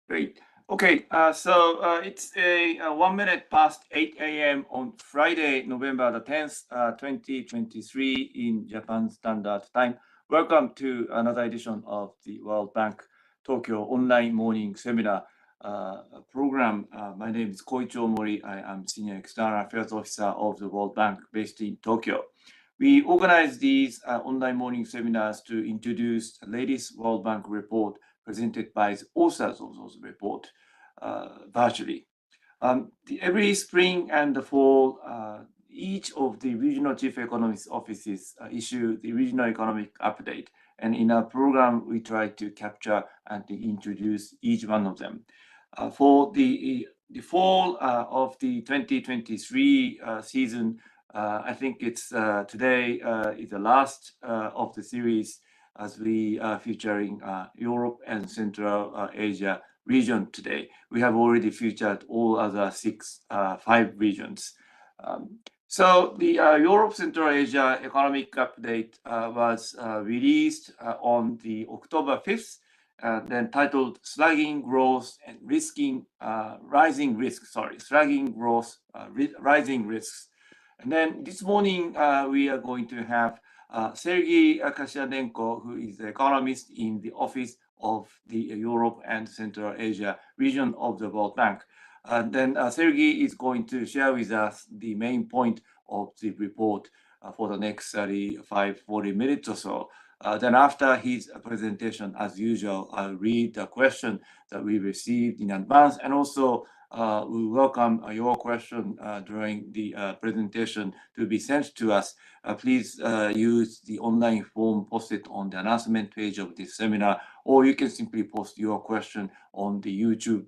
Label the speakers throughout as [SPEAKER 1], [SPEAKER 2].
[SPEAKER 1] Great. Okay, it's a 1 minute past 8 a.m. on Friday, November the 10th, 2023 in Japan Standard Time. Welcome to another edition of the World Bank Tokyo Online Morning Seminar program. My name is Koichi Mori. I am Senior External Affairs Officer of the World Bank based in Tokyo. We organize these online morning seminars to introduce the latest World Bank report presented by the authors of those report virtually. Every spring and the fall, each of the regional chief economists offices issue the regional economic update. And in our program, we try to capture and to introduce each one of them. For the fall of the 2023 season, I think it's today is the last of the series as we are featuring Europe and Central Asia region today. We have already featured all other five regions. So the Europe Central Asia Economic Update was released on the October 5th, then titled Slugging Growth and Rising Risks. Slugging Growth, Rising Risks. And then this morning we are going to have Sergei Kasyanenko, who is the economist in the office of the Europe and Central Asia region of the World Bank. And then Sergei is going to share with us the main point of the report for the next 40 minutes or so. Then after his presentation, as usual, I'll read the question that we received in advance, and also we welcome your question during the presentation to be sent to us. Please use the online form posted on the announcement page of this seminar, or you can simply post your question on the YouTube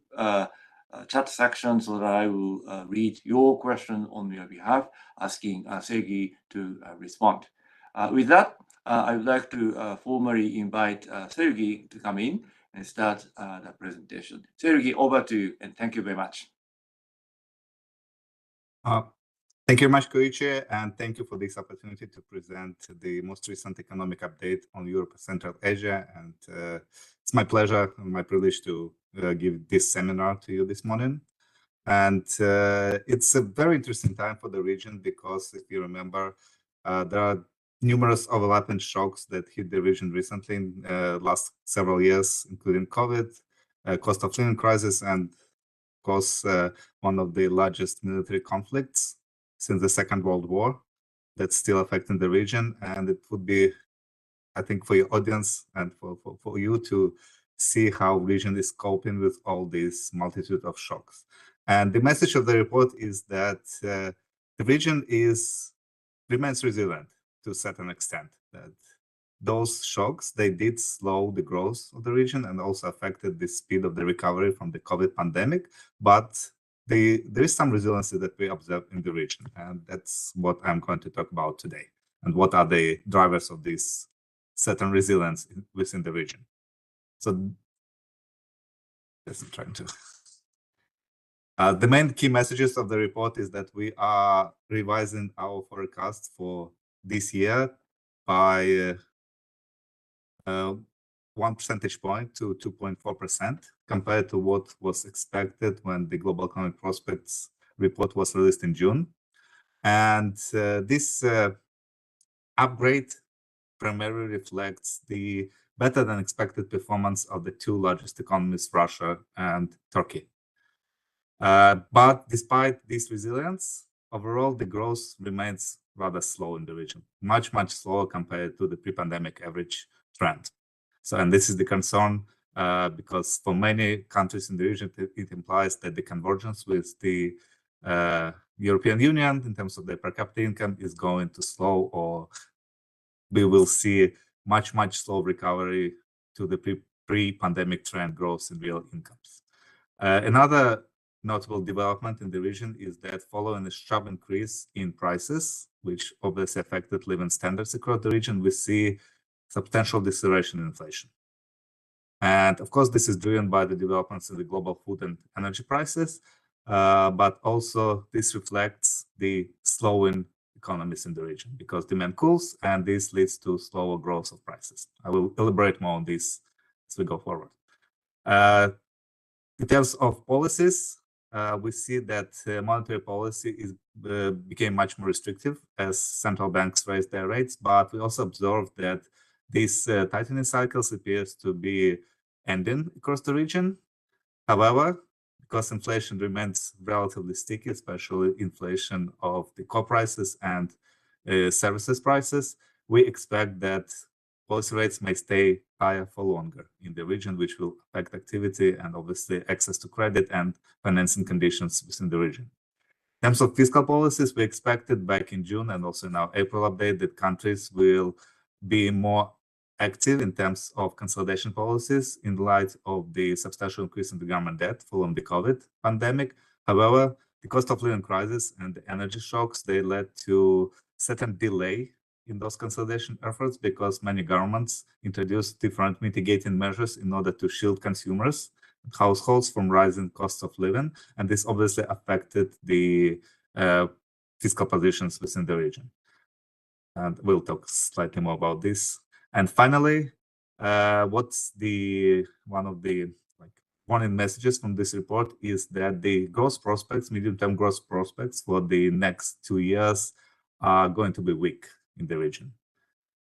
[SPEAKER 1] chat section so that I will read your question on your behalf, asking Sergei to respond. With that, I would like to formally invite Sergei to come in and start the presentation. Sergei, over to you, and thank you very much.
[SPEAKER 2] Thank you very much, Koichi, and thank you for this opportunity to present the most recent economic update on Europe and Central Asia. And it's my pleasure and my privilege to give this seminar to you this morning. And it's a very interesting time for the region because, if you remember, there are numerous overlapping shocks that hit the region recently in last several years, including COVID, cost of living crisis, and of course, one of the largest military conflicts since the Second World War that's still affecting the region. And it would be, I think, for your audience and for you to see how region is coping with all this multitude of shocks. And the message of the report is that the region remains resilient to a certain extent, that those shocks, they did slow the growth of the region and also affected the speed of the recovery from the COVID pandemic. But there is some resiliency that we observe in the region. And that's what I'm going to talk about today. And what are the drivers of this certain resilience within the region. So I'm trying to... the main key messages of the report is that we are revising our forecast for this year by 1 percentage point to 2.4% compared to what was expected when the Global Economic Prospects report was released in June. And this upgrade primarily reflects the better than expected performance of the two largest economies, Russia and Turkey. But despite this resilience, overall, the growth remains rather slow in the region, much slower compared to the pre-pandemic average trend. So, and this is the concern because for many countries in the region, it implies that the convergence with the European Union in terms of their per capita income is going to slow, or we will see much slow recovery to the pre-pandemic trend growth in real incomes. Another notable development in the region is that following a sharp increase in prices, which obviously affected living standards across the region, we see substantial deceleration in inflation. And of course, this is driven by the developments in the global food and energy prices, but also this reflects the slowing economies in the region because demand cools, and this leads to slower growth of prices. I will elaborate more on this as we go forward. In terms of policies, we see that monetary policy became much more restrictive as central banks raised their rates, but we also observed that this tightening cycles appears to be ending across the region. However, because inflation remains relatively sticky, especially inflation of the core prices and services prices, we expect that policy rates may stay higher for longer in the region, which will affect activity and obviously access to credit and financing conditions within the region. In terms of fiscal policies, we expected back in June and also in our April update that countries will be more active in terms of consolidation policies in light of the substantial increase in the government debt following the COVID pandemic. However, the cost of living crisis and the energy shocks, they led to certain delay in those consolidation efforts because many governments introduced different mitigating measures in order to shield consumers and households from rising costs of living. And this obviously affected the fiscal positions within the region. And we'll talk slightly more about this. And finally, what's one of the warning messages from this report is that the growth prospects, medium-term growth prospects for the next 2 years are going to be weak in the region,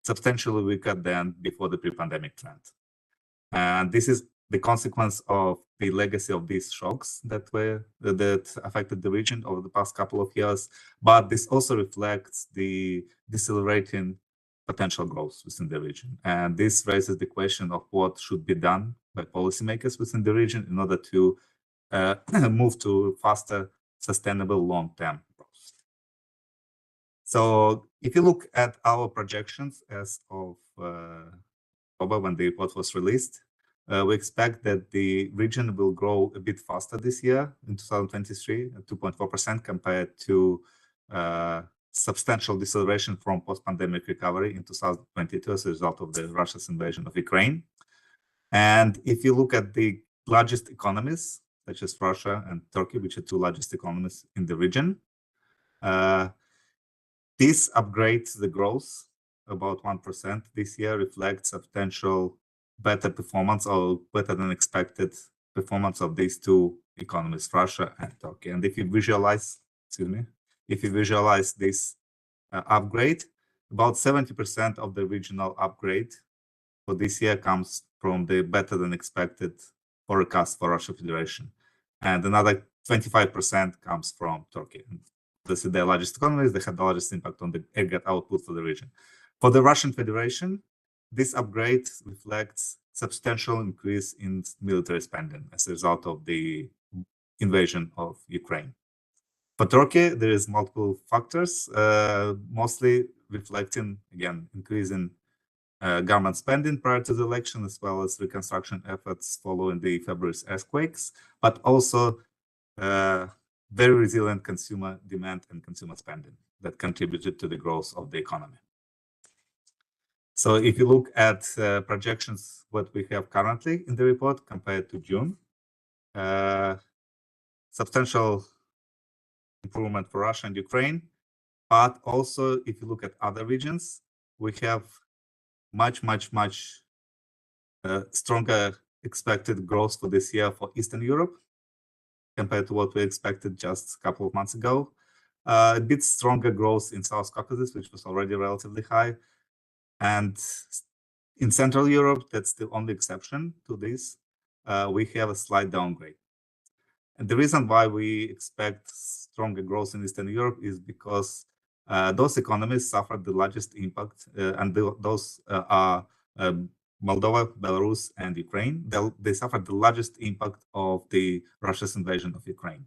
[SPEAKER 2] substantially weaker than before the pre-pandemic trend. And this is the consequence of the legacy of these shocks that affected the region over the past couple of years. But this also reflects the decelerating potential growth within the region. And this raises the question of what should be done by policymakers within the region in order to move to faster, sustainable long-term growth. So if you look at our projections as of October when the report was released, we expect that the region will grow a bit faster this year in 2023, at 2.4% compared to substantial deceleration from post-pandemic recovery in 2022 as a result of Russia's invasion of Ukraine. And if you look at the largest economies, such as Russia and Turkey, which are two largest economies in the region, this upgrades the growth about 1% this year, reflects substantial better performance or better than expected performance of these two economies, Russia and Turkey. And if you visualize, this upgrade, about 70% of the regional upgrade for this year comes from the better than expected forecast for Russia Federation. And another 25% comes from Turkey. And this is their largest economies, they have the largest impact on the aggregate output for the region. For the Russian Federation, this upgrade reflects substantial increase in military spending as a result of the invasion of Ukraine. For Turkey, there is multiple factors, mostly reflecting, again, increase in government spending prior to the election, as well as reconstruction efforts following the February's earthquakes, but also very resilient consumer demand and consumer spending that contributed to the growth of the economy. So if you look at projections, what we have currently in the report compared to June, substantial improvement for Russia and Ukraine, but also if you look at other regions, we have much stronger expected growth for this year for Eastern Europe compared to what we expected just a couple of months ago. A bit stronger growth in South Caucasus, which was already relatively high. And in Central Europe, that's the only exception to this. We have a slight downgrade. And the reason why we expect stronger growth in Eastern Europe is because those economies suffered the largest impact, and those are Moldova, Belarus, and Ukraine. They suffered the largest impact of the Russia's invasion of Ukraine.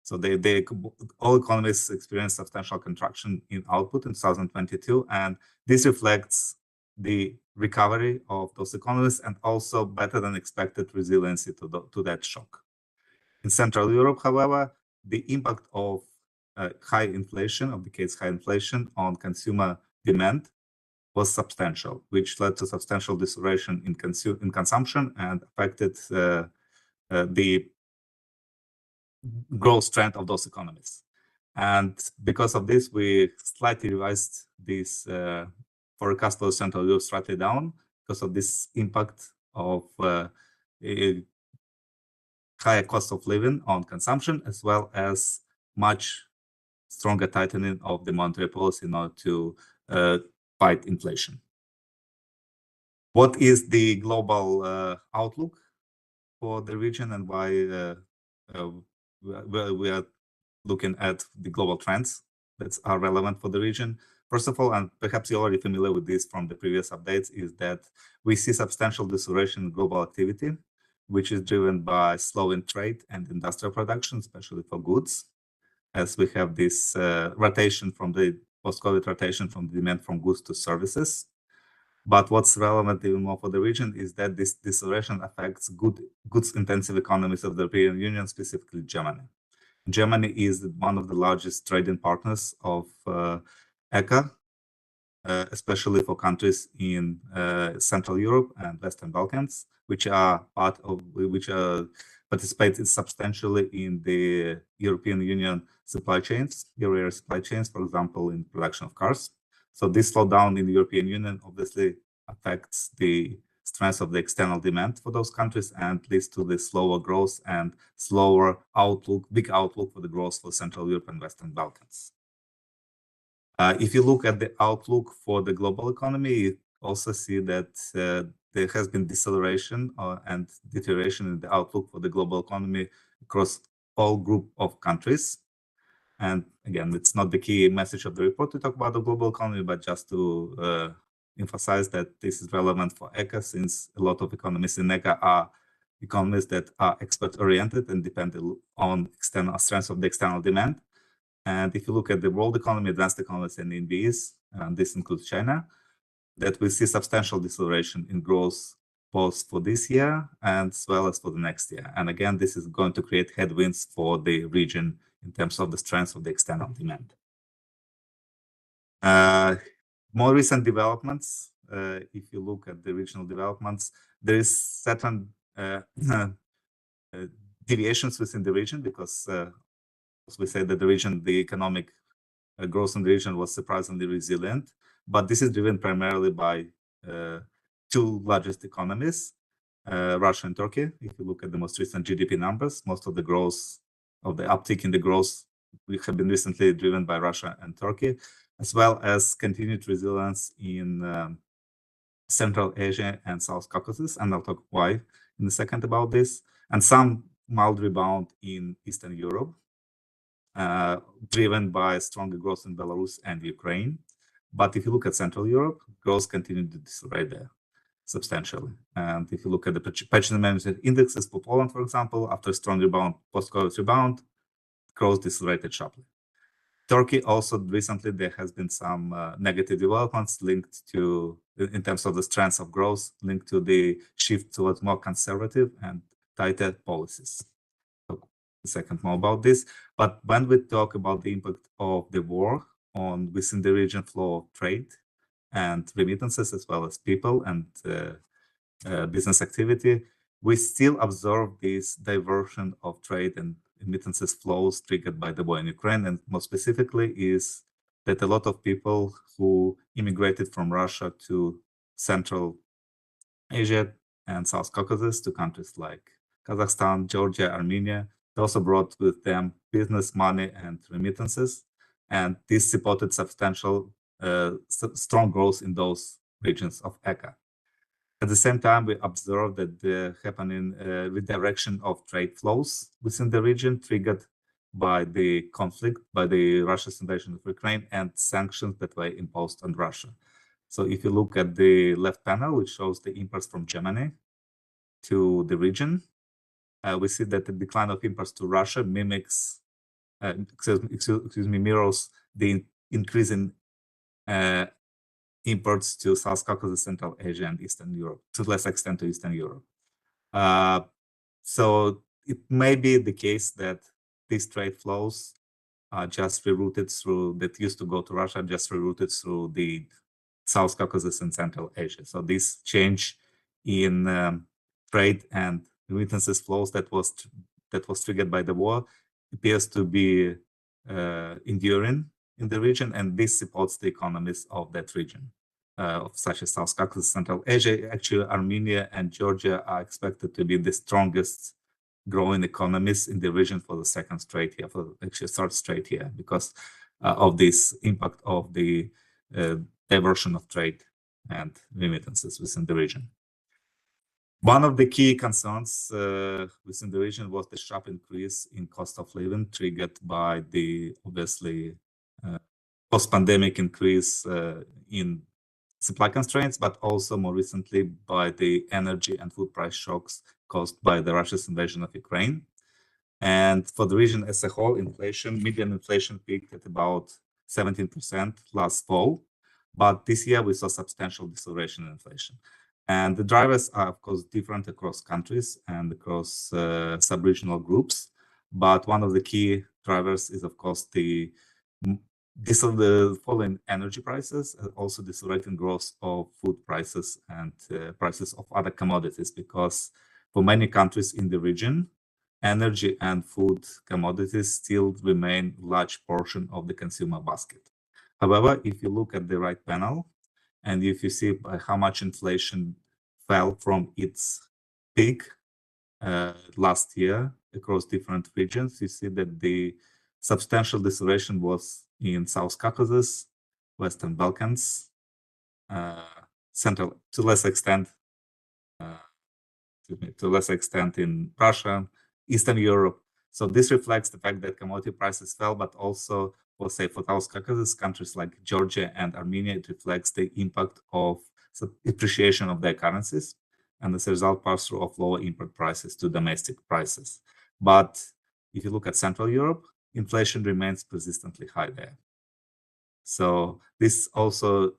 [SPEAKER 2] So all economies experienced substantial contraction in output in 2022, and this reflects the recovery of those economies and also better than expected resiliency to that shock. In Central Europe, however, the impact of high inflation, of decades high inflation on consumer demand was substantial, which led to substantial deceleration in consumption and affected the growth trend of those economies. And because of this, we slightly revised this forecast for Central Europe slightly down because of this impact of higher cost of living on consumption, as well as much stronger tightening of the monetary policy in order to fight inflation. What is the global outlook for the region, and why we are looking at the global trends that are relevant for the region? First of all, and perhaps you're already familiar with this from the previous updates, is that we see substantial deceleration in global activity, which is driven by slowing trade and industrial production, especially for goods, as we have this rotation from the post-COVID rotation from demand from goods to services. But what's relevant even more for the region is that this deceleration affects goods-intensive economies of the European Union, specifically Germany. Germany is one of the largest trading partners of ECA, especially for countries in Central Europe and Western Balkans, which participate substantially in the European Union supply chains, euro area supply chains, for example, in production of cars. So this slowdown in the European Union obviously affects the strength of the external demand for those countries and leads to the slower growth and slower outlook, big outlook for the growth for Central Europe and Western Balkans. If you look at the outlook for the global economy, you also see that there has been deceleration and deterioration in the outlook for the global economy across all group of countries. And again, it's not the key message of the report to talk about the global economy, but just to emphasize that this is relevant for ECA, since a lot of economies in ECA are economies that are export-oriented and depend on external strength of the external demand. And if you look at the world economy, advanced economies, and NBEs, and this includes China, that we see substantial deceleration in growth both for this year and as well as for the next year. And again, this is going to create headwinds for the region in terms of the strength of the external demand. More recent developments, if you look at the regional developments, there is certain deviations within the region, because as we say that the region, the economic growth in the region was surprisingly resilient, but this is driven primarily by two largest economies, Russia and Turkey. If you look at the most recent GDP numbers, most of the growth, of the uptick in the growth, we have been recently driven by Russia and Turkey, as well as continued resilience in Central Asia and South Caucasus, and I'll talk why in a second about this, and some mild rebound in Eastern Europe, driven by stronger growth in Belarus and Ukraine. But if you look at Central Europe, growth continued to decelerate there substantially. And if you look at the purchasing management indexes for Poland, for example, after a strong rebound, post-COVID rebound, growth decelerated sharply. Turkey also recently, there has been some negative developments linked to, in terms of the strength of growth, linked to the shift towards more conservative and tighter policies. A second more about this. But when we talk about the impact of the war on within the region flow of trade and remittances, as well as people and business activity, we still observe this diversion of trade and remittances flows triggered by the war in Ukraine. And more specifically is that a lot of people who immigrated from Russia to Central Asia and South Caucasus, to countries like Kazakhstan, Georgia, Armenia, they also brought with them business, money, and remittances. And this supported substantial, strong growth in those regions of ECA. At the same time, we observed that the happening redirection of trade flows within the region triggered by the conflict, by the Russia's invasion of Ukraine and sanctions that were imposed on Russia. So if you look at the left panel, which shows the imports from Germany to the region, we see that the decline of imports to Russia mimics, mirrors the increase in imports to South Caucasus, Central Asia, and Eastern Europe, to less extent to Eastern Europe. So it may be the case that these trade flows are just rerouted through, that used to go to Russia, just rerouted through the South Caucasus and Central Asia. So this change in trade and remittances flows that was triggered by the war appears to be enduring in the region, and this supports the economies of that region, such as South Caucasus, Central Asia. Actually, Armenia and Georgia are expected to be the strongest growing economies in the region for the second straight year, for actually third straight year, because of this impact of the diversion of trade and remittances within the region. One of the key concerns within the region was the sharp increase in cost of living, triggered by the obviously post-pandemic increase in supply constraints, but also more recently by the energy and food price shocks caused by the Russia's invasion of Ukraine. And for the region as a whole, median inflation peaked at about 17% last fall. But this year we saw substantial deceleration in inflation. And the drivers are, of course, different across countries and across sub-regional groups. But one of the key drivers is, of course, the falling energy prices, and also decelerating growth of food prices and prices of other commodities, because for many countries in the region, energy and food commodities still remain a large portion of the consumer basket. However, if you look at the right panel, and if you see how much inflation fell from its peak last year across different regions, you see that the substantial deceleration was in South Caucasus, Western Balkans, Central, to less extent in Russia, Eastern Europe. So this reflects the fact that commodity prices fell, but also, we'll say, for South Caucasus, countries like Georgia and Armenia, it reflects the impact of appreciation of their currencies, and as a result, pass-through of lower import prices to domestic prices. But if you look at Central Europe, inflation remains persistently high there. So this also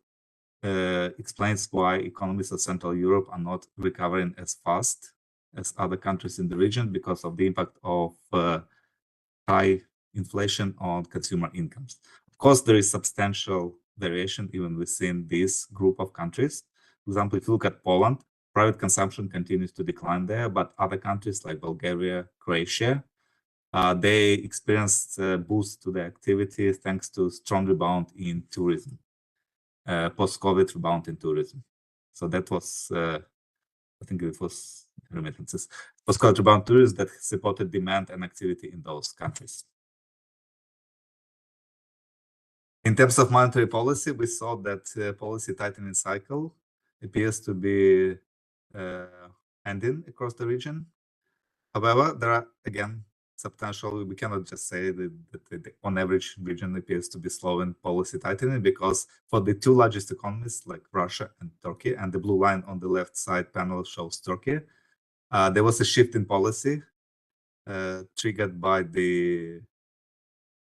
[SPEAKER 2] explains why economies of Central Europe are not recovering as fast as other countries in the region, because of the impact of high inflation on consumer incomes. Of course, there is substantial variation even within this group of countries. For example, if you look at Poland, private consumption continues to decline there, but other countries like Bulgaria, Croatia, they experienced a boost to their activity thanks to strong rebound in tourism, post-COVID rebound in tourism. So that was, I think it was remittances, post-COVID rebound tourism that supported demand and activity in those countries. In terms of monetary policy, we saw that policy tightening cycle appears to be ending across the region. However, there are, again, substantial, we cannot just say that on average region appears to be slow in policy tightening, because for the two largest economies like Russia and Turkey, and the blue line on the left side panel shows Turkey, there was a shift in policy triggered by the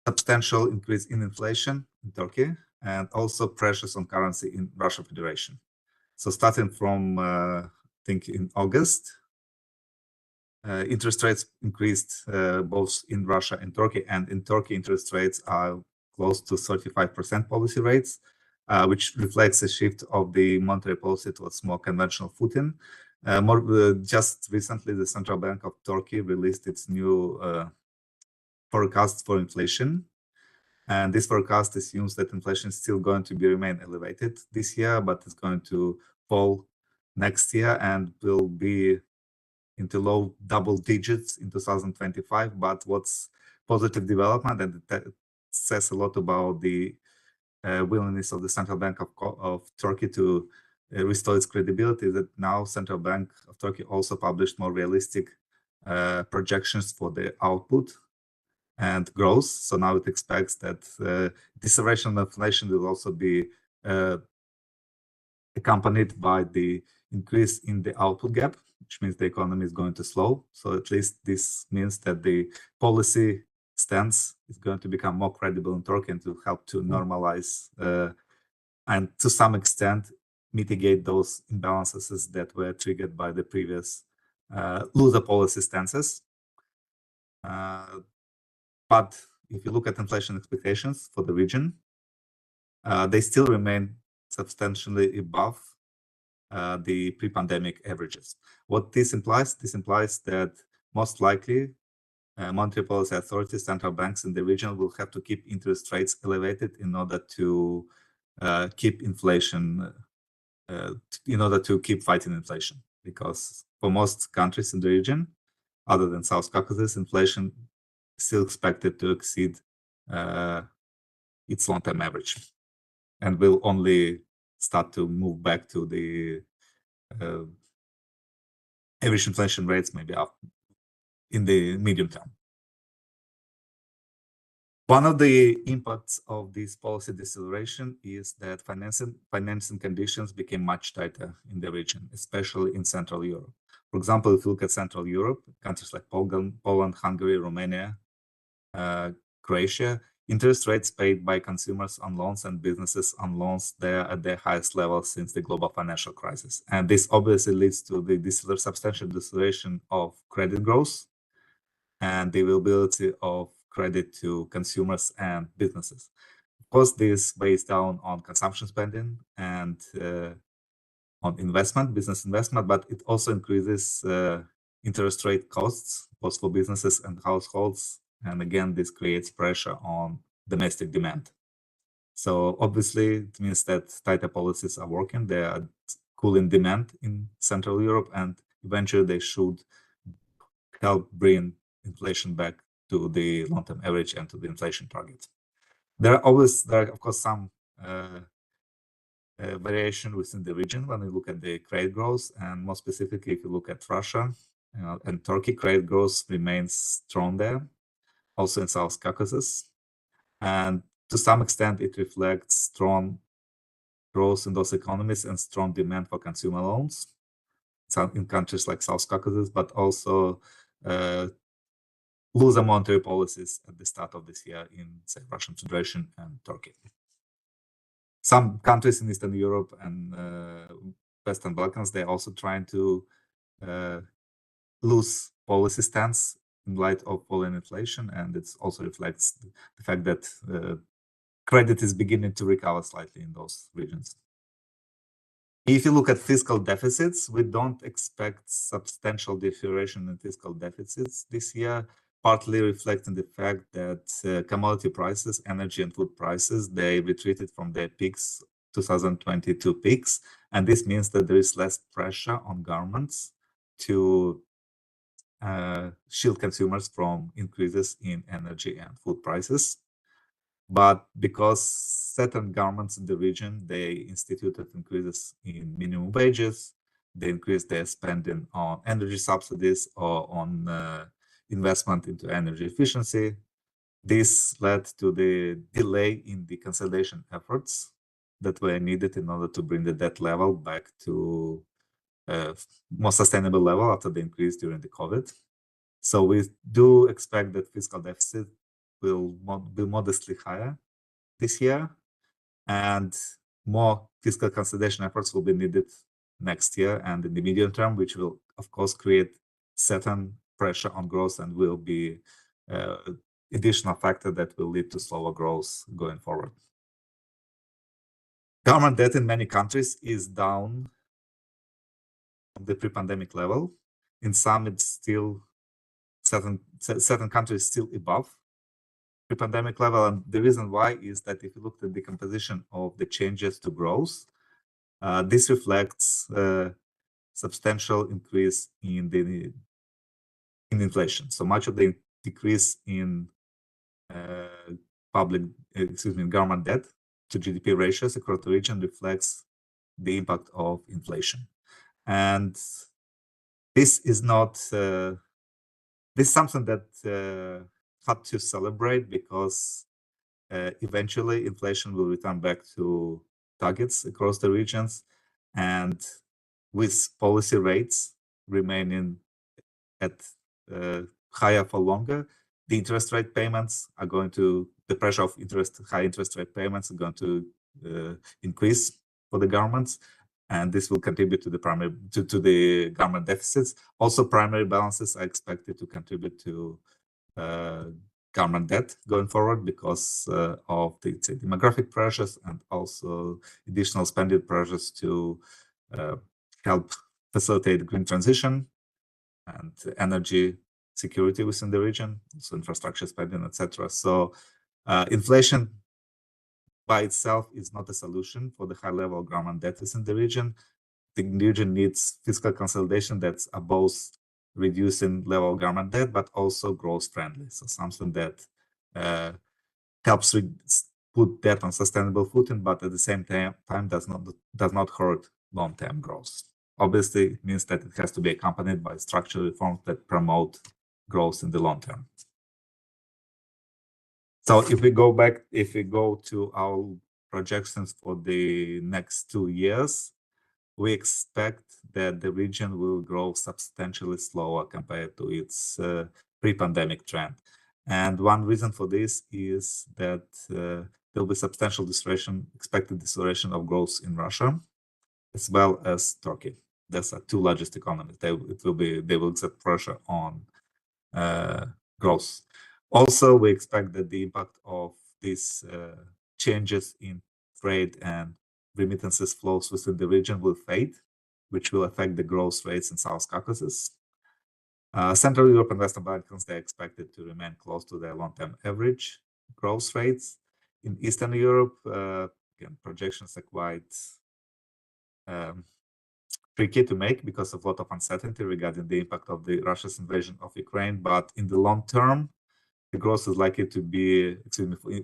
[SPEAKER 2] substantial increase in inflation in Turkey and also pressures on currency in Russia Federation. So starting from, I think in August, interest rates increased both in Russia and Turkey, and in Turkey interest rates are close to 35% policy rates, which reflects a shift of the monetary policy towards more conventional footing. Just recently, the Central Bank of Turkey released its new forecast for inflation, and this forecast assumes that inflation is still going to remain elevated this year, but it's going to fall next year and will be into low double digits in 2025. But what's positive development, and that says a lot about the willingness of the Central Bank of Turkey to restore its credibility, that now Central Bank of Turkey also published more realistic projections for the output and growth. So now it expects that deceleration of inflation will also be accompanied by the increase in the output gap, which means the economy is going to slow. So at least this means that the policy stance is going to become more credible in Turkey and to help to normalize and to some extent mitigate those imbalances that were triggered by the previous looser policy stances. But if you look at inflation expectations for the region, they still remain substantially above the pre-pandemic averages. What this implies? This implies that most likely monetary policy authorities, central banks in the region will have to keep interest rates elevated in order to keep inflation, in order to keep fighting inflation. Because for most countries in the region, other than South Caucasus, inflation is still expected to exceed its long-term average, and will only start to move back to the average inflation rates maybe up in the medium term. One of the impacts of this policy deceleration is that financing conditions became much tighter in the region, especially in Central Europe. For example, if you look at Central Europe, countries like Poland, Hungary, Romania, Croatia, interest rates paid by consumers on loans and businesses on loans, they're at their highest level since the global financial crisis. And this obviously leads to the substantial deceleration of credit growth and the availability of credit to consumers and businesses. Of course, this weighs down on consumption spending and on business investment, but it also increases interest rate costs, both for businesses and households. And again, this creates pressure on domestic demand. So obviously, it means that tighter policies are working. They are cooling demand in Central Europe, and eventually they should help bring inflation back to the long-term average and to the inflation target. There are of course some variation within the region when you look at the credit growth, and more specifically, if you look at Russia and Turkey, credit growth remains strong there, also in South Caucasus, and to some extent, it reflects strong growth in those economies and strong demand for consumer loans in countries like South Caucasus, but also looser monetary policies at the start of this year in, say, Russian Federation and Turkey. Some countries in Eastern Europe and Western Balkans, they're also trying to lose policy stance in light of falling inflation, and it also reflects the fact that credit is beginning to recover slightly in those regions. If you look at fiscal deficits, we don't expect substantial deterioration in fiscal deficits this year, partly reflecting the fact that commodity prices, energy and food prices, they retreated from their peaks, 2022 peaks, and this means that there is less pressure on governments to shield consumers from increases in energy and food prices. But because certain governments in the region, they instituted increases in minimum wages, they increased their spending on energy subsidies or on investment into energy efficiency. This led to the delay in the consolidation efforts that were needed in order to bring the debt level back to a more sustainable level after the increase during the COVID. So we do expect that fiscal deficit will be modestly higher this year, and more fiscal consolidation efforts will be needed next year and in the medium term, which will, of course, create certain pressure on growth and will be additional factor that will lead to slower growth going forward. Government debt in many countries is down from the pre-pandemic level. In some, it's still certain countries still above pre-pandemic level, and the reason why is that if you look at the composition of the changes to growth, this reflects substantial increase in inflation. So much of the decrease in government debt to GDP ratios across the region reflects the impact of inflation, and this is not this is something that hard to celebrate because eventually inflation will return back to targets across the regions, and with policy rates remaining at higher for longer, the interest rate payments are going to, the pressure of high interest rate payments are going to increase for the governments, and this will contribute to the government deficits. Also, primary balances are expected to contribute to government debt going forward because of the demographic pressures and also additional spending pressures to help facilitate green transition and energy security within the region, so infrastructure spending, etc. So inflation by itself is not a solution for the high level of government debt in the region. The region needs fiscal consolidation that's both reducing level of government debt, but also growth friendly. So something that helps put debt on sustainable footing, but at the same time does not hurt long-term growth. Obviously, it means that it has to be accompanied by structural reforms that promote growth in the long term. So if we go to our projections for the next 2 years, we expect that the region will grow substantially slower compared to its pre-pandemic trend. And one reason for this is that there will be substantial expected deceleration of growth in Russia, as well as Turkey. Those are two largest economies. They will exert pressure on growth. Also, we expect that the impact of these changes in trade and remittances flows within the region will fade, which will affect the growth rates in South Caucasus. Central Europe and Western Balkans, they're expected to remain close to their long-term average growth rates. In Eastern Europe, again, projections are quite tricky to make because of a lot of uncertainty regarding the impact of Russia's invasion of Ukraine. But in the long term, the growth is likely to be,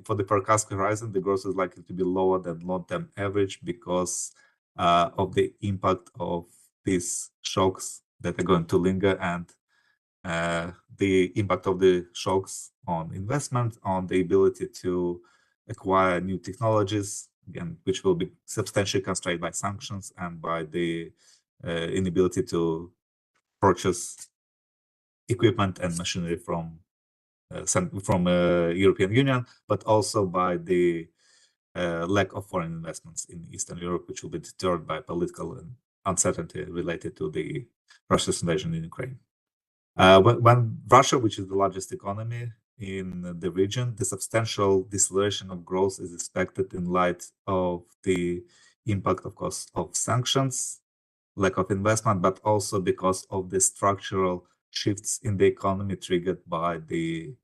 [SPEAKER 2] for the forecast horizon, the growth is likely to be lower than long-term average because of the impact of these shocks that are going to linger and the impact of the shocks on investment, on the ability to acquire new technologies, again, which will be substantially constrained by sanctions and by the inability to purchase equipment and machinery from European Union, but also by the lack of foreign investments in Eastern Europe, which will be deterred by political uncertainty related to the Russia's invasion in Ukraine. When Russia, which is the largest economy in the region, the substantial deceleration of growth is expected in light of the impact, of course, of sanctions, lack of investment, but also because of the structural shifts in the economy triggered by the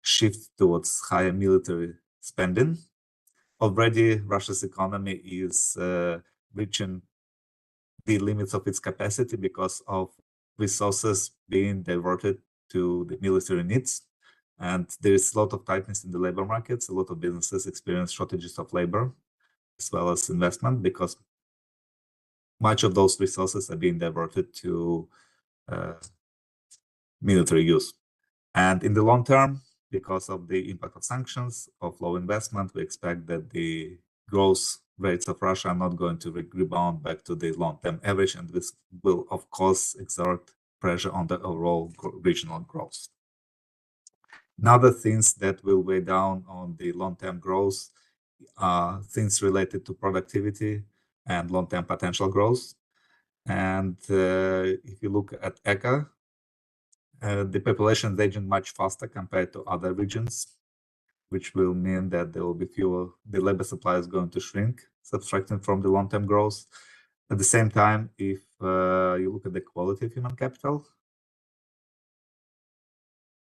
[SPEAKER 2] shift towards higher military spending. Already, Russia's economy is reaching the limits of its capacity because of resources being diverted to the military needs. And there is a lot of tightness in the labor markets. A lot of businesses experience shortages of labor as well as investment because much of those resources are being diverted to military use. And in the long term, because of the impact of sanctions, of low investment, we expect that the growth rates of Russia are not going to rebound back to the long-term average, and this will, of course, exert pressure on the overall regional growth. Another things that will weigh down on the long-term growth are things related to productivity and long-term potential growth. And if you look at ECA, the population is aging much faster compared to other regions, which will mean that there will be fewer, the labor supply is going to shrink, subtracting from the long-term growth. At the same time, if you look at the quality of human capital,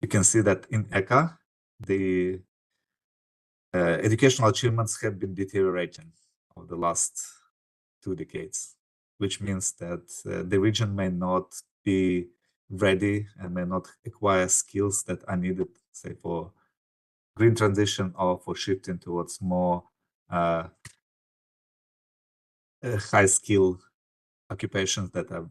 [SPEAKER 2] you can see that in ECA, the educational achievements have been deteriorating over the last 2 decades, which means that the region may not be ready and may not acquire skills that are needed, say, for green transition or for shifting towards more high-skill occupations that are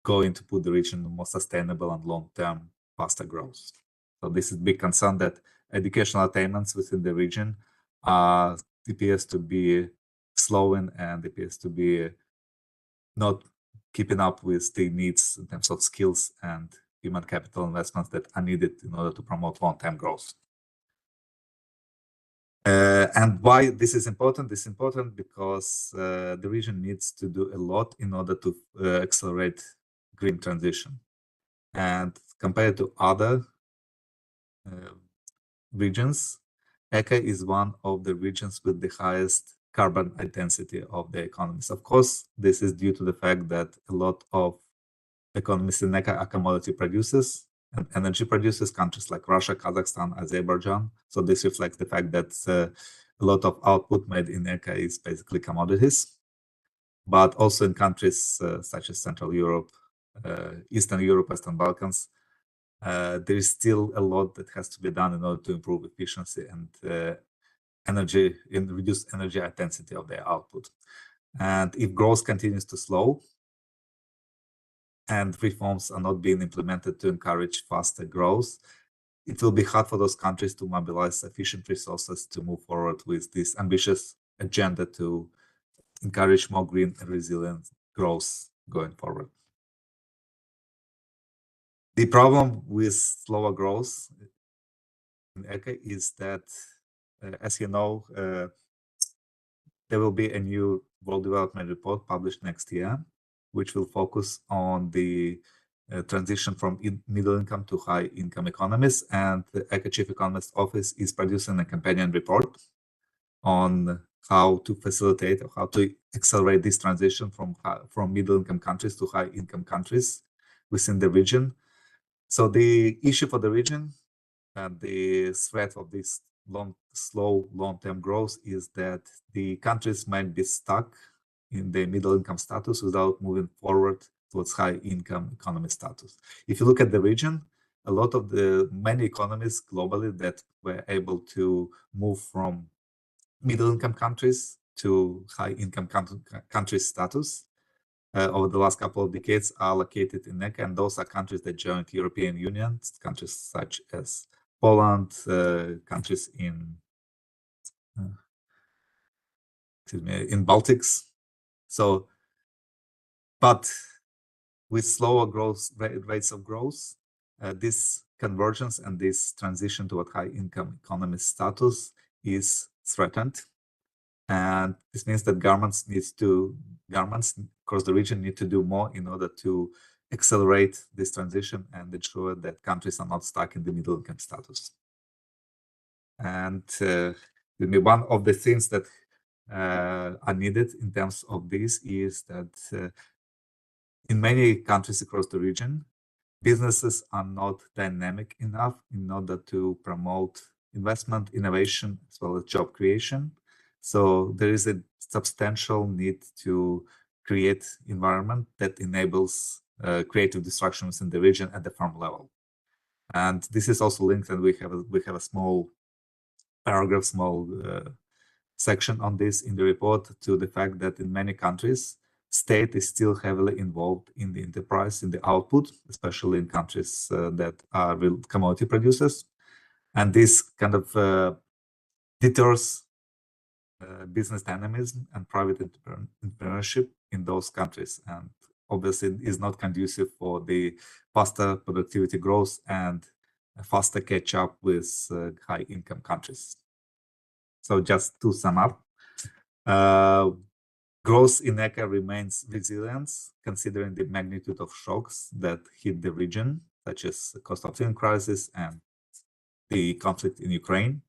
[SPEAKER 2] going to put the region in more sustainable and long-term faster growth. So this is a big concern that educational attainments within the region appears to be slowing and appears to be not keeping up with the needs in terms of skills and human capital investments that are needed in order to promote long-term growth. And why this is important? This is important because the region needs to do a lot in order to accelerate green transition. And compared to other regions, ECA is one of the regions with the highest carbon intensity of the economies. Of course, this is due to the fact that a lot of economies in ECA are commodity producers and energy producers, countries like Russia, Kazakhstan, Azerbaijan. So this reflects the fact that a lot of output made in ECA is basically commodities. But also in countries such as Central Europe, Eastern Europe, Western Balkans, there is still a lot that has to be done in order to improve efficiency and reduce energy intensity of their output. And if growth continues to slow and reforms are not being implemented to encourage faster growth, it will be hard for those countries to mobilize sufficient resources to move forward with this ambitious agenda to encourage more green and resilient growth going forward. The problem with slower growth in ECA is that, as you know, there will be a new World Development Report published next year, which will focus on the transition from middle income to high income economies. And the ECA Chief Economist Office is producing a companion report on how to facilitate or how to accelerate this transition from middle income countries to high income countries within the region. So the issue for the region and the threat of this slow long-term growth is that the countries might be stuck in the middle income status without moving forward towards high income economy status. If you look at the region, a lot of the many economies globally that were able to move from middle income countries to high income country status over the last couple of decades are located in ECA, and those are countries that joined the European Union, countries such as Poland, countries in Baltics. So, but with slower growth rates of growth, this convergence and this transition toward high income economy status is threatened. And this means that governments across the region need to do more in order to accelerate this transition and ensure that countries are not stuck in the middle income status. And one of the things that are needed in terms of this is that in many countries across the region, businesses are not dynamic enough in order to promote investment, innovation, as well as job creation. So there is a substantial need to create environment that enables creative destruction within the region at the farm level. And this is also linked, and we have a small paragraph, section on this in the report, to the fact that in many countries, state is still heavily involved in the enterprise, in the output, especially in countries that are real commodity producers. And this kind of deters business dynamism and private entrepreneurship in those countries, and obviously is not conducive for the faster productivity growth and faster catch up with high income countries. So just to sum up, growth in ECA remains resilient considering the magnitude of shocks that hit the region, such as the cost of living crisis and the conflict in Ukraine.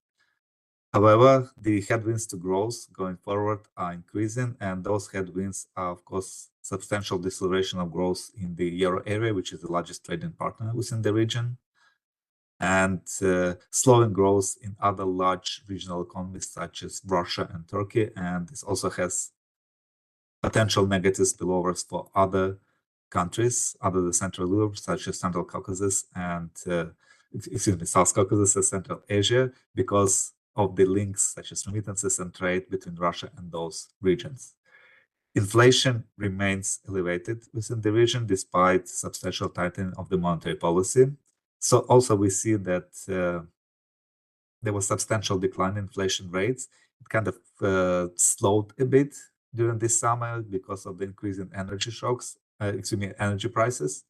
[SPEAKER 2] However, the headwinds to growth going forward are increasing, and those headwinds are, of course, substantial deceleration of growth in the euro area, which is the largest trading partner within the region, and slowing growth in other large regional economies such as Russia and Turkey. And this also has potential negative spillovers for other countries other than Central Europe, such as Central Caucasus and South Caucasus and Central Asia, because of the links such as remittances and trade between Russia and those regions. Inflation remains elevated within the region despite substantial tightening of the monetary policy. So also we see that there was substantial decline in inflation rates. It kind of slowed a bit during this summer because of the increase in energy shocks, energy prices.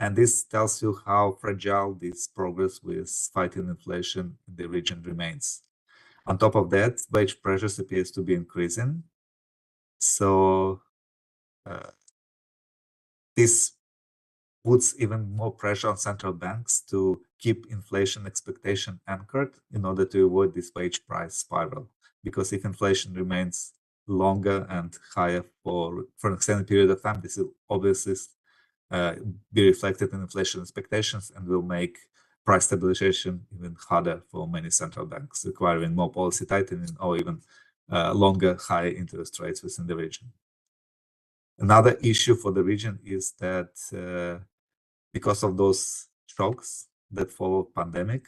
[SPEAKER 2] And this tells you how fragile this progress with fighting inflation in the region remains. On top of that, wage pressures appears to be increasing. So this puts even more pressure on central banks to keep inflation expectation anchored in order to avoid this wage price spiral. Because if inflation remains longer and higher for an extended period of time, this will obviously be reflected in inflation expectations and will make price stabilization even harder for many central banks, requiring more policy tightening or even longer higher interest rates within the region. Another issue for the region is that because of those shocks that followed pandemic,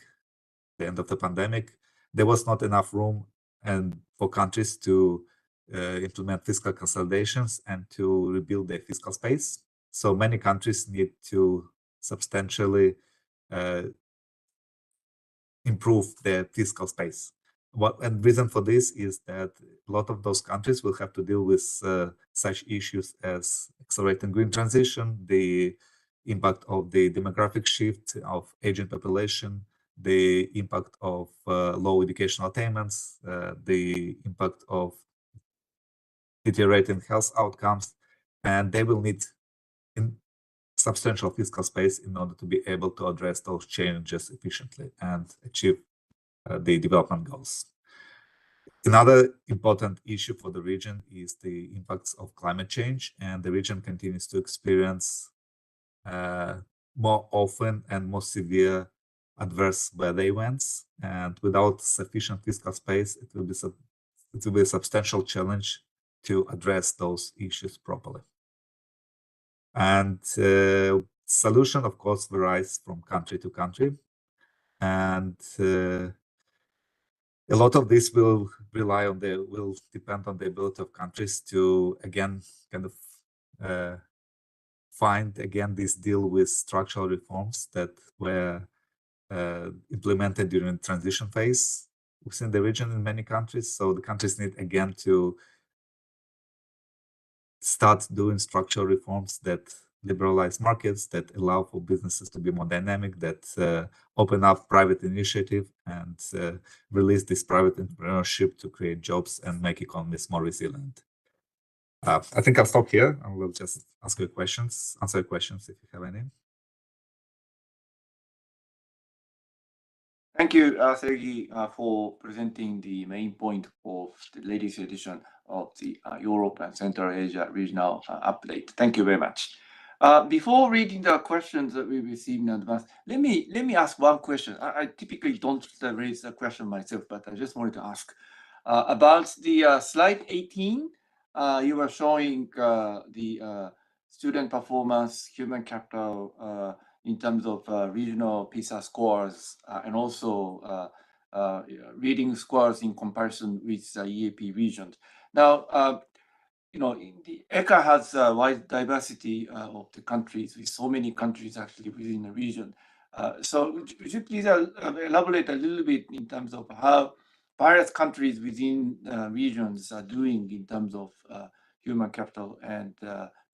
[SPEAKER 2] the end of the pandemic, there was not enough room and for countries to implement fiscal consolidations and to rebuild their fiscal space. So many countries need to substantially improve their fiscal space. And reason for this is that a lot of those countries will have to deal with such issues as accelerating green transition, the impact of the demographic shift of aging population, the impact of low educational attainments, the impact of deteriorating health outcomes, and they will need substantial fiscal space in order to be able to address those challenges efficiently and achieve the development goals. Another important issue for the region is the impacts of climate change, and the region continues to experience more often and more severe adverse weather events. And without sufficient fiscal space, it will be a substantial challenge to address those issues properly. And solution, of course, varies from country to country, and a lot of this will depend on the ability of countries to again kind of find again this deal with structural reforms that were implemented during the transition phase within the region in many countries. So the countries need again to start doing structural reforms that liberalize markets, that allow for businesses to be more dynamic, that open up private initiative and release this private entrepreneurship to create jobs and make economies more resilient. I think I'll stop here and we'll just answer your questions if you have any.
[SPEAKER 1] Thank you, Sergey, for presenting the main point of the latest edition of the Europe and Central Asia regional update. Thank you very much. Before reading the questions that we received in advance, let me ask one question. I typically don't raise a question myself, but I just wanted to ask about the slide 18. You were showing the student performance, human capital, in terms of regional PISA scores and also reading scores in comparison with EAP regions. Now, you know, the ECA has a wide diversity of the countries, with so many countries actually within the region. So would you please elaborate a little bit in terms of how various countries within regions are doing in terms of human capital and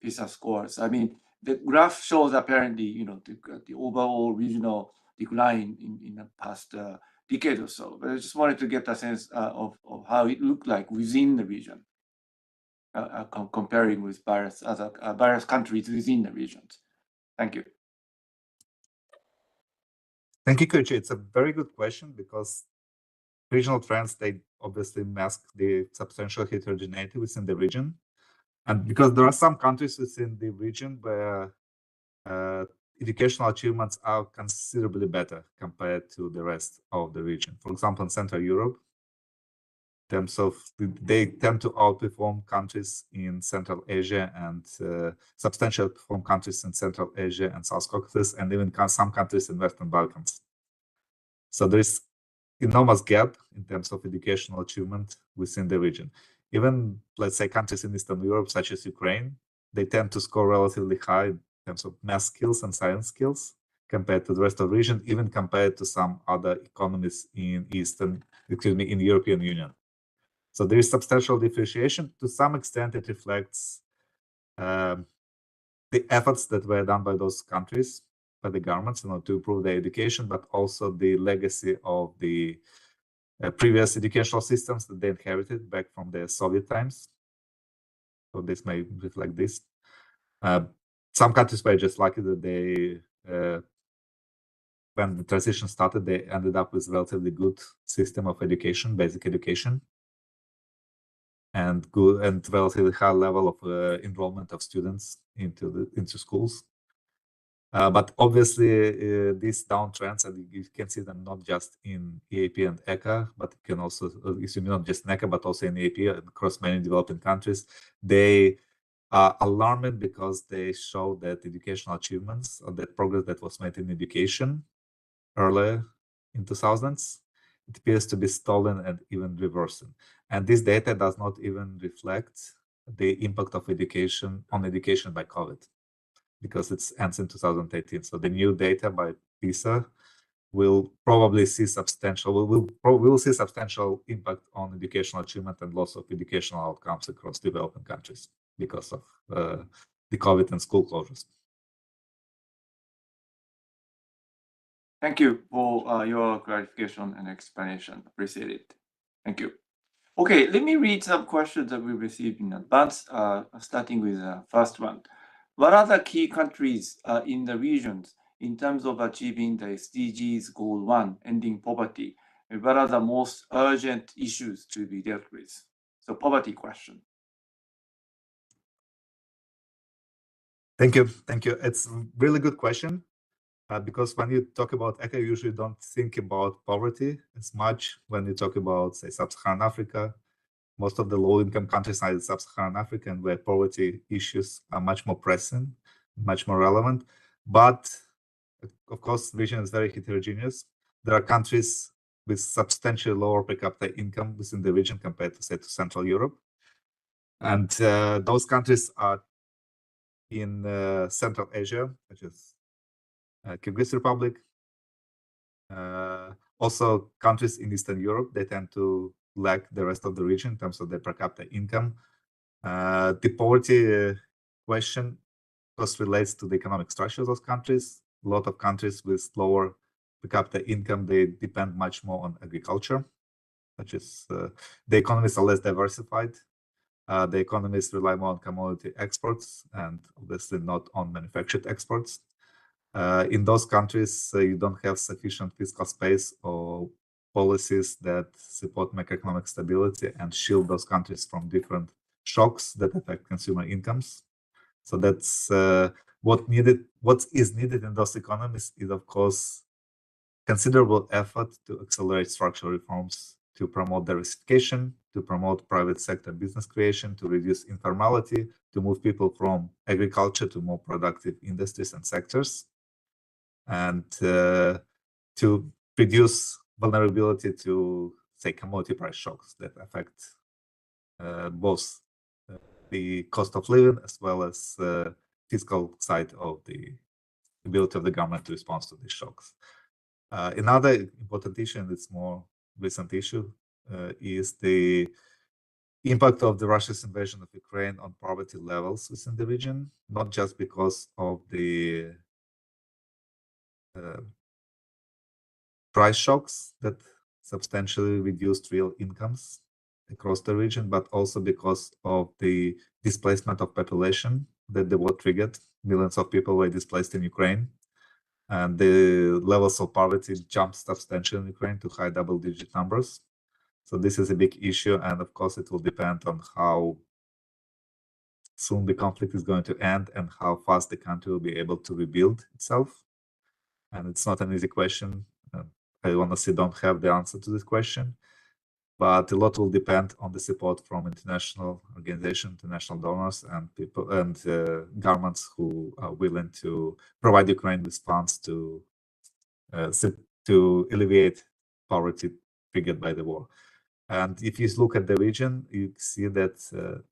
[SPEAKER 1] PISA scores? I mean, the graph shows apparently, you know, the overall regional decline in the past decade or so. But I just wanted to get a sense of how it looked like within the region, comparing with various countries within the regions. Thank you.
[SPEAKER 2] Thank you, Koichi. It's a very good question because regional trends, they obviously mask the substantial heterogeneity within the region. And because there are some countries within the region where educational achievements are considerably better compared to the rest of the region. For example, in Central Europe, in terms of they tend to outperform countries in Central Asia and substantially outperform countries in Central Asia and South Caucasus, and even some countries in Western Balkans. So there is enormous gap in terms of educational achievement within the region. Even, let's say, countries in Eastern Europe, such as Ukraine, they tend to score relatively high in terms of math skills and science skills compared to the rest of the region, even compared to some other economies in in the European Union. So there is substantial differentiation. To some extent, it reflects the efforts that were done by those countries, by the governments, you know, to improve their education, but also the legacy of the previous educational systems that they inherited back from the Soviet times. So this may reflect this. Some countries were just lucky that they, when the transition started, they ended up with relatively good system of education, basic education, and good and relatively high level of enrollment of students into schools. But obviously, these downtrends, and you can see them not just in EAP and ECA, but you can also, you see not just in ECA, but also in EAP across many developing countries. They alarming because they show that educational achievements or that progress that was made in education earlier in 2000s, it appears to be stolen and even reversing. And this data does not even reflect the impact of education on education by COVID, because it ends in 2018. So the new data by PISA will probably see substantial, will see substantial impact on educational achievement and loss of educational outcomes across developing countries because of the COVID and school closures.
[SPEAKER 1] Thank you for your clarification and explanation. Appreciate it. Thank you. Okay, let me read some questions that we received in advance, starting with the first one. What are the key countries in the regions in terms of achieving the SDGs Goal 1, ending poverty? And what are the most urgent issues to be dealt with? So poverty question.
[SPEAKER 2] Thank you. Thank you. It's a really good question. Because when you talk about ECA, you usually don't think about poverty as much. When you talk about, say, Sub-Saharan Africa, most of the low-income countries are in Sub-Saharan Africa, and where poverty issues are much more pressing, much more relevant. But of course, the region is very heterogeneous. There are countries with substantially lower per capita income within the region compared to, say, to Central Europe. And those countries are in Central Asia, such as Kyrgyz Republic. Also, countries in Eastern Europe, they tend to lag the rest of the region in terms of their per capita income. The poverty question, of course, relates to the economic structure of those countries. A lot of countries with lower per capita income, they depend much more on agriculture, such as the economies are less diversified. The economies rely more on commodity exports and obviously not on manufactured exports. In those countries, you don't have sufficient fiscal space or policies that support macroeconomic stability and shield those countries from different shocks that affect consumer incomes. So that's what is needed in those economies is, of course, considerable effort to accelerate structural reforms to promote diversification, to promote private sector business creation, to reduce informality, to move people from agriculture to more productive industries and sectors, and to reduce vulnerability to, say, commodity price shocks that affect both the cost of living as well as fiscal side of the ability of the government to respond to these shocks. Another important issue, and it's more recent issue, is the impact of the Russia's invasion of Ukraine on poverty levels within the region, not just because of the price shocks that substantially reduced real incomes across the region, but also because of the displacement of population that the war triggered. Millions of people were displaced in Ukraine, and the levels of poverty jumped substantially in Ukraine to high double-digit numbers. So this is a big issue, and of course it will depend on how soon the conflict is going to end and how fast the country will be able to rebuild itself. And it's not an easy question. I honestly don't have the answer to this question, but a lot will depend on the support from international organizations, international donors, and people and governments who are willing to provide Ukraine with funds to alleviate poverty triggered by the war. And if you look at the region, you see that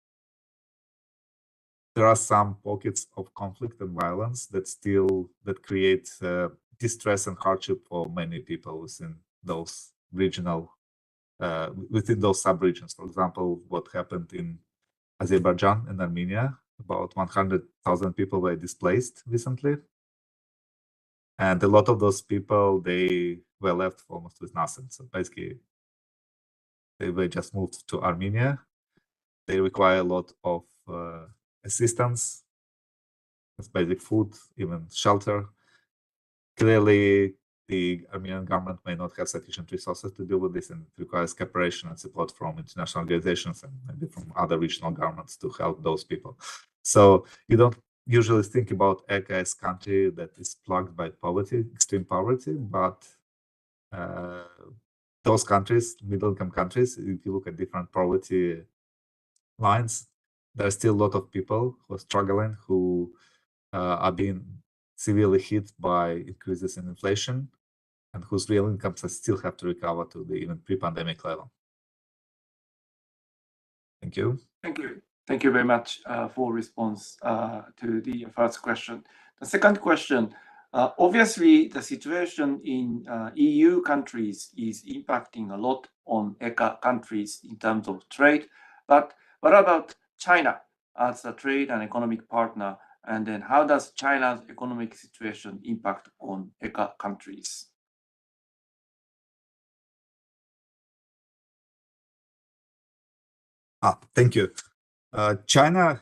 [SPEAKER 2] there are some pockets of conflict and violence that create distress and hardship for many people within those regional, within those sub-regions. For example, what happened in Azerbaijan and Armenia, about 100,000 people were displaced recently. And a lot of those people, they were left almost with nothing. So basically, they were just moved to Armenia. They require a lot of assistance, as basic food, even shelter. Clearly, the Armenian government may not have sufficient resources to deal with this, and it requires cooperation and support from international organizations and maybe from other regional governments to help those people. So you don't usually think about ECA as a country that is plagued by poverty, extreme poverty, but those countries, middle-income countries, if you look at different poverty lines, there are still a lot of people who are struggling, who are being severely hit by increases in inflation, and whose real incomes still have to recover to the even pre-pandemic level. Thank you.
[SPEAKER 1] Thank you. Thank you very much for response to the first question. The second question, obviously the situation in EU countries is impacting a lot on ECA countries in terms of trade, but what about China as a trade and economic partner? And then how does China's economic situation impact on ECA countries?
[SPEAKER 2] Thank you. China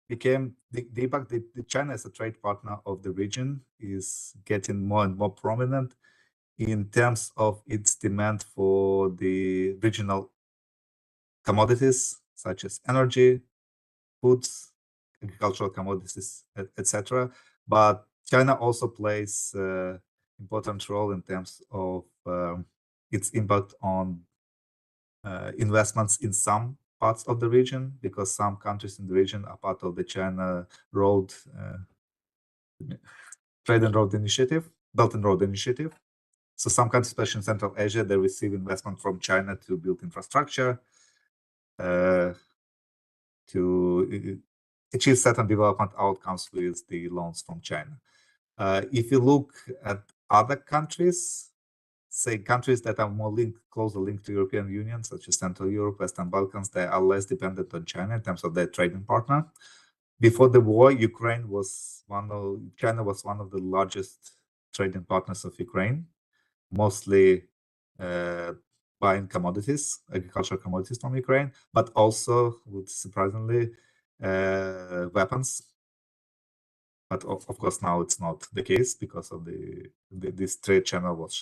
[SPEAKER 2] became the impact that China as a trade partner of the region is getting more and more prominent in terms of its demand for the regional commodities such as energy, foods, agricultural commodities, etc. But China also plays important role in terms of its impact on investments in some parts of the region, because some countries in the region are part of the China Road Trade and Road Initiative, Belt and Road Initiative. So some countries, especially in Central Asia, they receive investment from China to build infrastructure, to achieve certain development outcomes with the loans from China. If you look at other countries, say countries that are more closer linked to European Union, such as Central Europe, Western Balkans, they are less dependent on China in terms of their trading partner. Before the war, China was one of the largest trading partners of Ukraine, mostly buying commodities, agricultural commodities from Ukraine, but also, surprisingly, weapons. But of course, now it's not the case because of this trade channel was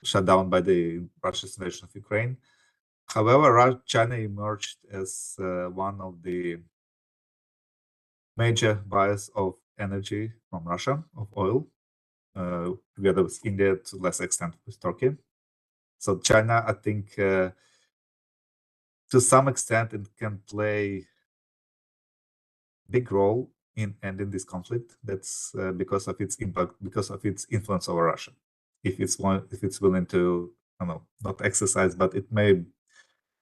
[SPEAKER 2] shut down by the Russia's invasion of Ukraine. However, China emerged as one of the major buyers of energy from Russia, of oil, together with India, to less extent with Turkey. So China, I think, to some extent, it can play big role in ending this conflict. That's because of its impact, because of its influence over Russia. If it's willing to, I don't know, not exercise, but it may,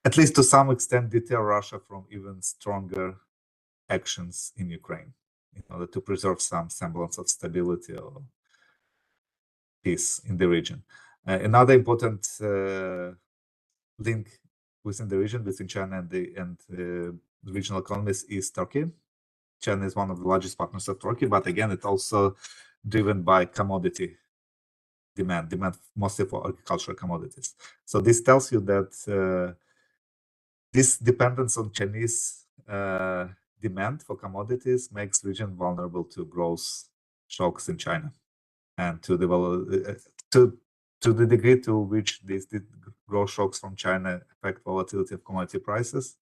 [SPEAKER 2] at least to some extent, deter Russia from even stronger actions in Ukraine in order to preserve some semblance of stability or peace in the region. Another important link within the region, between China and the regional economies, is Turkey. China is one of the largest partners of Turkey, but again, it's also driven by commodity demand mostly for agricultural commodities. So this tells you that this dependence on Chinese demand for commodities makes region vulnerable to growth shocks in China, and to develop to the degree to which these growth shocks from China affect volatility of commodity prices.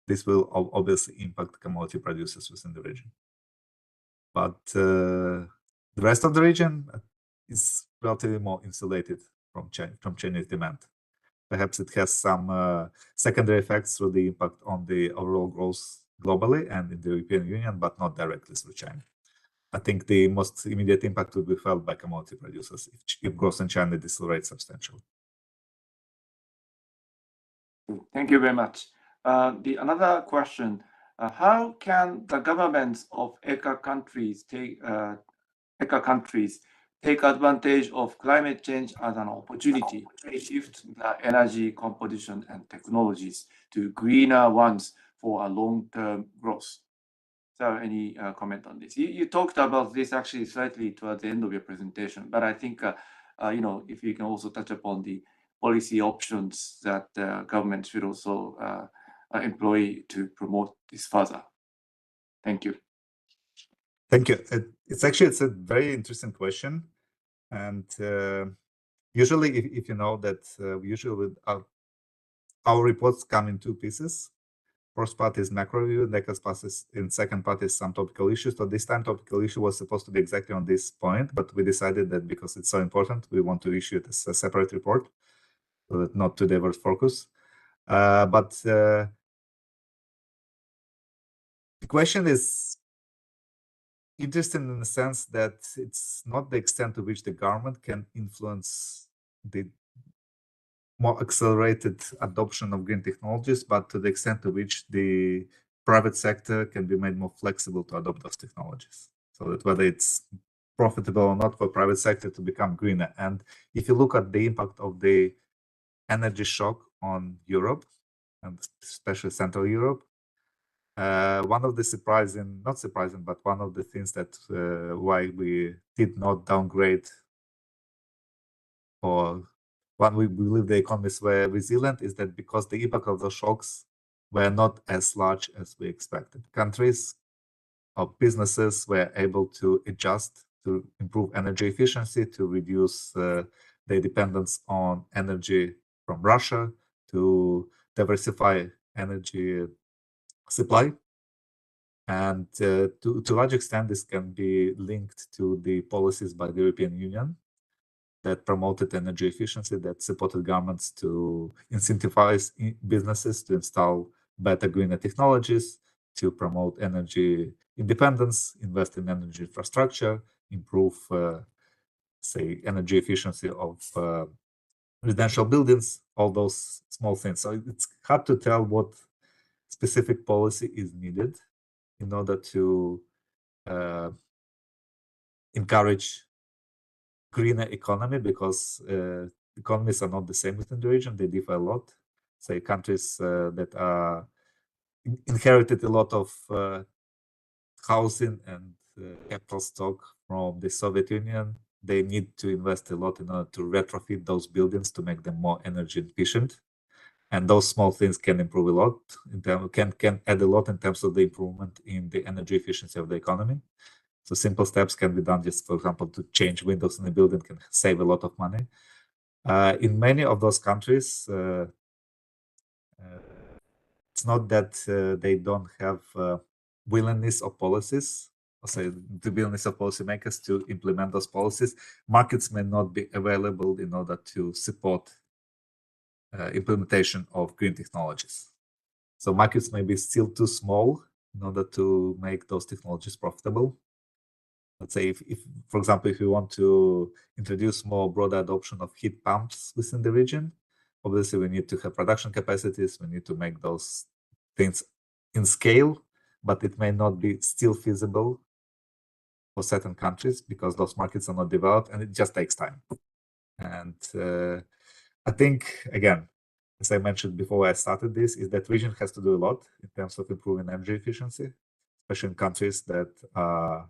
[SPEAKER 2] This will obviously impact commodity producers within the region. But the rest of the region is relatively more insulated from Chinese demand. Perhaps it has some secondary effects through the impact on the overall growth globally and in the European Union, but not directly through China. I think the most immediate impact will be felt by commodity producers if growth in China decelerates substantially.
[SPEAKER 1] Thank you very much. Another question: how can the governments of ECA countries take advantage of climate change as an opportunity to shift the energy composition and technologies to greener ones for a long-term growth? So, any comment on this? You talked about this actually slightly towards the end of your presentation, but I think if you can also touch upon the policy options that the government should also employ to promote this further. Thank you.
[SPEAKER 2] Thank you. It's a very interesting question, and usually, if you know that, usually our reports come in two pieces. First part is macro review, second part is some topical issues. So this time topical issue was supposed to be exactly on this point, but we decided that because it's so important, we want to issue it as a separate report, so that not to divert focus. But The question is interesting in the sense that it's not the extent to which the government can influence the more accelerated adoption of green technologies, but to the extent to which the private sector can be made more flexible to adopt those technologies. So that whether it's profitable or not for private sector to become greener. And if you look at the impact of the energy shock on Europe, and especially Central Europe, one of the not surprising, but one of the things that why we did not downgrade, or when we believe the economies were resilient, is that because the impact of the shocks were not as large as we expected. Countries or businesses were able to adjust to improve energy efficiency, to reduce their dependence on energy from Russia, to diversify energy supply. And to a large extent, this can be linked to the policies by the European Union that promoted energy efficiency, that supported governments to incentivize businesses to install better, greener technologies, to promote energy independence, invest in energy infrastructure, improve, say, energy efficiency of residential buildings, all those small things. So it's hard to tell what specific policy is needed in order to encourage greener economy, because economies are not the same within the region. They differ a lot. Say countries that are inherited a lot of housing and capital stock from the Soviet Union, they need to invest a lot in order to retrofit those buildings to make them more energy efficient. And those small things can improve a lot, can add a lot in terms of the improvement in the energy efficiency of the economy. So simple steps can be done, just for example, to change windows in a building can save a lot of money. In many of those countries, it's not that they don't have willingness of policies, or say the willingness of policymakers to implement those policies. Markets may not be available in order to support implementation of green technologies. So markets may be still too small in order to make those technologies profitable. Let's say if for example, if you want to introduce more broader adoption of heat pumps within the region, obviously we need to have production capacities, we need to make those things in scale, but it may not be still feasible for certain countries because those markets are not developed and it just takes time. And I think, again, as I mentioned before I started this, is that region has to do a lot in terms of improving energy efficiency, especially in countries that are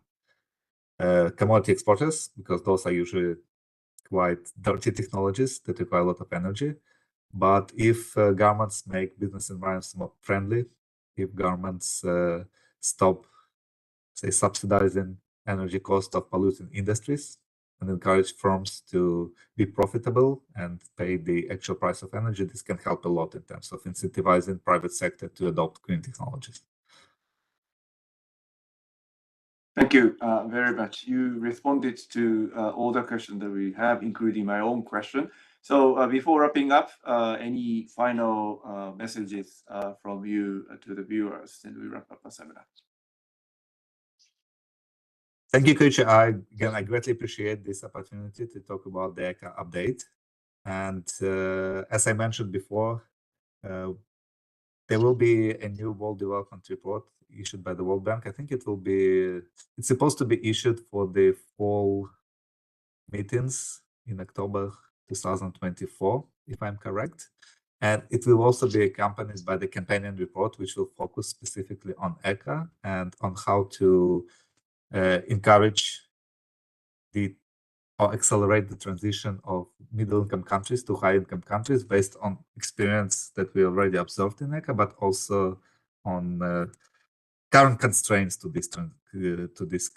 [SPEAKER 2] commodity exporters, because those are usually quite dirty technologies that require a lot of energy. But if governments make business environments more friendly, if governments stop, say, subsidizing energy cost of polluting industries and encourage firms to be profitable and pay the actual price of energy, this can help a lot in terms of incentivizing private sector to adopt green technologies.
[SPEAKER 1] Thank you very much. You responded to all the questions that we have, including my own question. So before wrapping up, any final messages from you to the viewers, and we wrap up the seminar.
[SPEAKER 2] Thank you, Koichi. I greatly appreciate this opportunity to talk about the ECA update. And as I mentioned before, there will be a new World Development Report issued by the World Bank. I think it's supposed to be issued for the fall meetings in October 2024, if I'm correct. And it will also be accompanied by the companion report, which will focus specifically on ECA and on how to encourage or accelerate the transition of middle-income countries to high-income countries based on experience that we already observed in ECA, but also on current constraints to this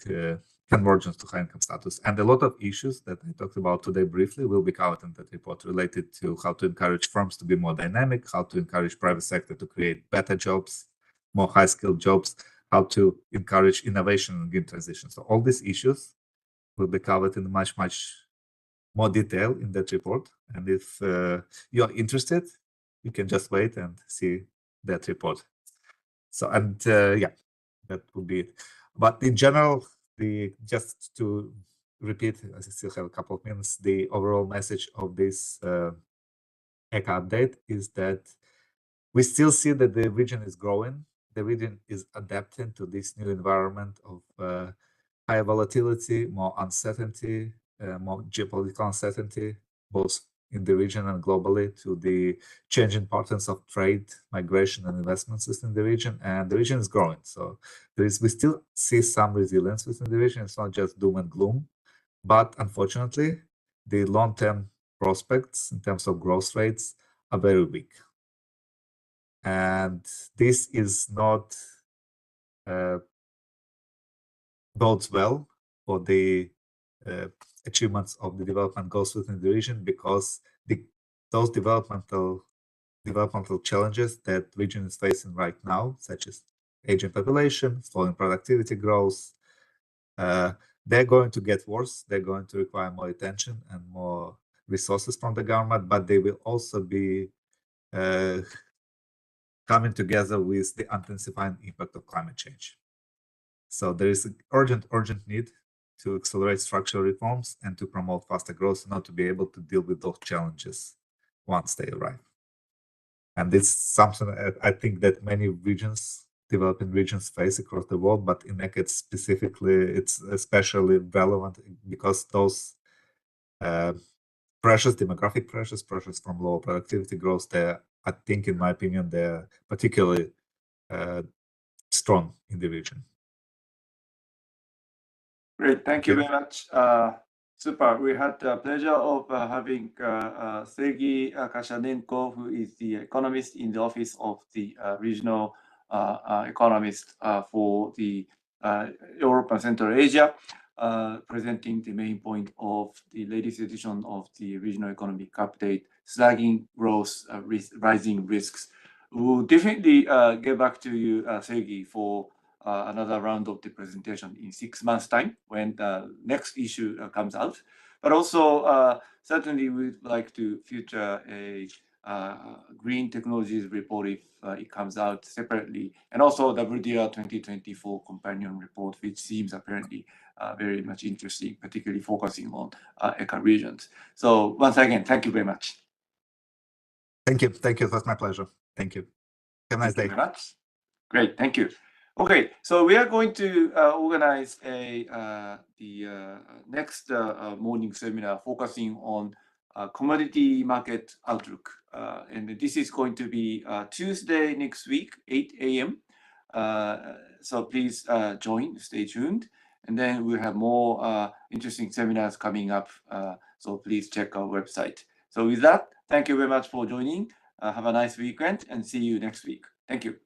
[SPEAKER 2] convergence to high-income status. And a lot of issues that I talked about today briefly will be covered in that report, related to how to encourage firms to be more dynamic, how to encourage private sector to create better jobs, more high-skilled jobs, how to encourage innovation and green transition. So all these issues will be covered in much more detail in that report. And if you're interested, you can just wait and see that report. So, and yeah, that would be it. But in general, just to repeat, as I still have a couple of minutes, the overall message of this ECA update is that we still see that the region is growing. The region is adapting to this new environment of higher volatility, more uncertainty, more geopolitical uncertainty, both in the region and globally, to the changing patterns of trade, migration, and investments within the region. And the region is growing. So we still see some resilience within the region. It's not just doom and gloom. But unfortunately, the long-term prospects in terms of growth rates are very weak. And this is not bodes well for the achievements of the development goals within the region, because those developmental challenges that region is facing right now, such as aging population, slowing productivity growth, they're going to get worse. They're going to require more attention and more resources from the government, but they will also be coming together with the intensifying impact of climate change. So there is an urgent need to accelerate structural reforms and to promote faster growth in order to be able to deal with those challenges once they arrive. And it's something I think that many regions, developing regions, face across the world, but in ECA specifically, it's especially relevant because those pressures, demographic pressures from lower productivity growth, I think, in my opinion, they're particularly strong in the region.
[SPEAKER 1] Great, thank you very much. Super. We had the pleasure of having Sergei Kashanenko, who is the economist in the office of the regional economist for the Europe and Central Asia, presenting the main point of the latest edition of the Regional Economic Update, Slugging Growth, Rising Risks. We'll definitely get back to you, Sergei, for another round of the presentation in 6 months' time when the next issue comes out. But also, certainly we'd like to feature a green technologies report if it comes out separately, and also the WDR 2024 companion report, which seems apparently very much interesting, particularly focusing on ECA regions. So once again, thank you very much.
[SPEAKER 2] Thank you. Thank you. That's my pleasure. Thank you. Have a nice day.
[SPEAKER 1] Thank you very much. Great. Thank you. Okay, so we are going to organize the next morning seminar focusing on commodity market outlook. And this is going to be Tuesday next week, 8 a.m. So please join, stay tuned. And then we'll have more interesting seminars coming up. So please check our website. So with that, thank you very much for joining. Have a nice weekend and see you next week. Thank you.